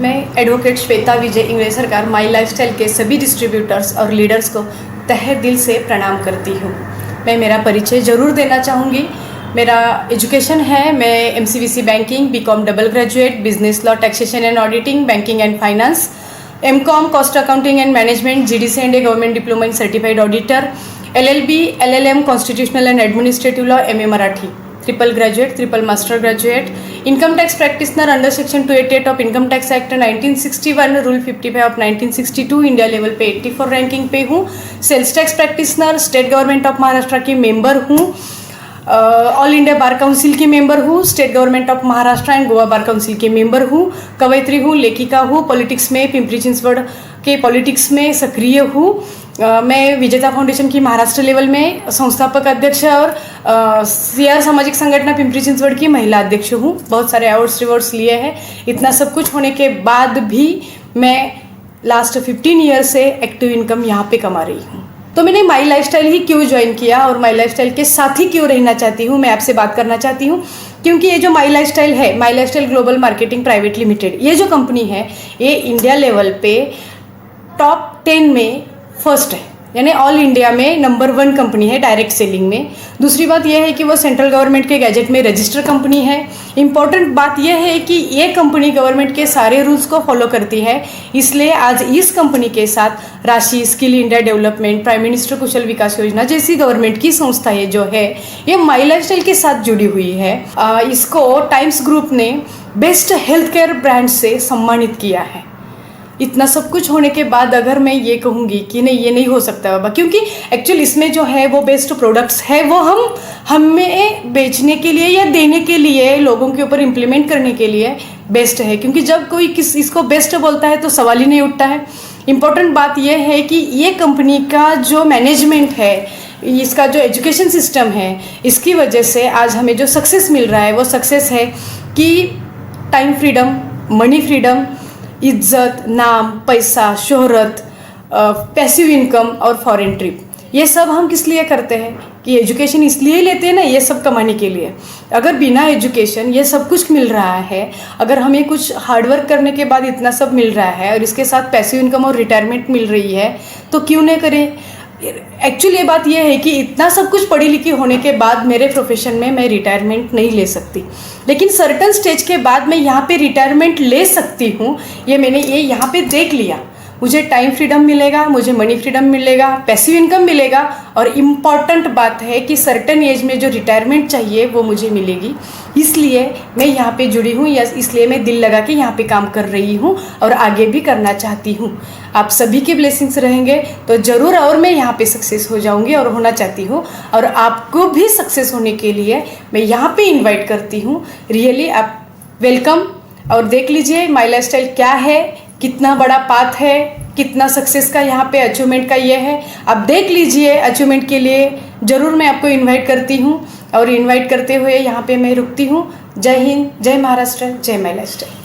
मैं एडवोकेट श्वेता विजय इंग्रज सरकार माई लाइफस्टाइल के सभी डिस्ट्रीब्यूटर्स और लीडर्स को तहे दिल से प्रणाम करती हूँ। मैं मेरा परिचय ज़रूर देना चाहूँगी। मेरा एजुकेशन है, मैं MCVC banking, BCom double graduate, business law, taxation and auditing, banking and finance, MCom cost accounting and management, GDC and a government diploma in certified auditor, LLB, LLM constitutional and administrative law, MA Marathi, triple graduate, triple master graduate, income tax practitioner under section 288 of income tax act 1961, rule 55 of 1962, India level पे 84 ranking पे हूँ। Sales tax practitioner, state government of Maharashtra की member हूँ, all India bar council की member हूँ, state government of Maharashtra and Goa bar council की member हूँ, कवयित्री हूँ, लेखिका हूँ, पॉलिटिक्स में पिंपरी चिंचवड़ के पॉलिटिक्स में सक्रिय हूँ। मैं विजेता फाउंडेशन की महाराष्ट्र लेवल में संस्थापक अध्यक्ष और CR सामाजिक संगठन पिंपरी चिंचवड़ की महिला अध्यक्ष हूँ। बहुत सारे अवार्ड्स रिवॉर्ड्स लिए हैं। इतना सब कुछ होने के बाद भी मैं लास्ट 15 ईयर से एक्टिव इनकम यहाँ पे कमा रही हूँ। तो मैंने माई लाइफस्टाइल ही क्यों ज्वाइन किया और माई लाइफस्टाइल के साथ ही क्यों रहना चाहती हूँ, मैं आपसे बात करना चाहती हूँ। क्योंकि ये जो माई लाइफस्टाइल है, my lifestyle global marketing private limited, ये जो कंपनी है ये इंडिया लेवल पे टॉप 10 में फर्स्ट है, यानी ऑल इंडिया में नंबर 1 कंपनी है डायरेक्ट सेलिंग में। दूसरी बात यह है कि वो सेंट्रल गवर्नमेंट के गैजेट में रजिस्टर कंपनी है। इम्पॉर्टेंट बात यह है कि ये कंपनी गवर्नमेंट के सारे रूल्स को फॉलो करती है, इसलिए आज इस कंपनी के साथ राशि, skill India development, prime minister Kushal Vikas Yojana जैसी गवर्नमेंट की संस्थाएं जो है ये माई लाइफस्टाइल के साथ जुड़ी हुई है। इसको टाइम्स ग्रुप ने बेस्ट हेल्थ केयर ब्रांड से सम्मानित किया है। इतना सब कुछ होने के बाद अगर मैं ये कहूँगी कि नहीं, ये नहीं हो सकता बाबा, क्योंकि एक्चुअली इसमें जो है वो बेस्ट प्रोडक्ट्स है, वो हमें बेचने के लिए या देने के लिए, लोगों के ऊपर इम्प्लीमेंट करने के लिए बेस्ट है। क्योंकि जब कोई इसको बेस्ट बोलता है तो सवाल ही नहीं उठता है। इम्पोर्टेंट बात यह है कि ये कंपनी का जो मैनेजमेंट है, इसका जो एजुकेशन सिस्टम है, इसकी वजह से आज हमें जो सक्सेस मिल रहा है वो सक्सेस है कि टाइम फ्रीडम, मनी फ्रीडम, इज्जत, नाम, पैसा, शोहरत, पैसिव इनकम और फॉरेन ट्रिप। ये सब हम किस लिए करते हैं कि एजुकेशन इसलिए लेते हैं ना, ये सब कमाने के लिए। अगर बिना एजुकेशन ये सब कुछ मिल रहा है, अगर हमें कुछ हार्डवर्क करने के बाद इतना सब मिल रहा है और इसके साथ पैसिव इनकम और रिटायरमेंट मिल रही है, तो क्यों नहीं करें। एक्चुअली ये बात यह है कि इतना सब कुछ पढ़ी लिखी होने के बाद मेरे प्रोफेशन में मैं रिटायरमेंट नहीं ले सकती, लेकिन सर्टन स्टेज के बाद मैं यहाँ पे रिटायरमेंट ले सकती हूँ। ये मैंने यहाँ पे देख लिया। मुझे टाइम फ्रीडम मिलेगा, मुझे मनी फ्रीडम मिलेगा, पैसिव इनकम मिलेगा, और इम्पॉर्टेंट बात है कि सर्टन एज में जो रिटायरमेंट चाहिए वो मुझे मिलेगी। इसलिए मैं यहाँ पे जुड़ी हूँ, या इसलिए मैं दिल लगा के यहाँ पे काम कर रही हूँ और आगे भी करना चाहती हूँ। आप सभी के ब्लेसिंग्स रहेंगे तो ज़रूर और मैं यहाँ पे सक्सेस हो जाऊँगी और होना चाहती हूँ, और आपको भी सक्सेस होने के लिए मैं यहाँ पे इन्वाइट करती हूँ। रियली आप वेलकम। और देख लीजिए माई लाइफस्टाइल क्या है, कितना बड़ा पाथ है, कितना सक्सेस का यहाँ पे अचीवमेंट का ये है। आप देख लीजिए। अचीवमेंट के लिए ज़रूर मैं आपको इनवाइट करती हूँ, और इनवाइट करते हुए यहाँ पे मैं रुकती हूँ। जय हिंद, जय महाराष्ट्र, जय माई लाइफस्टाइल।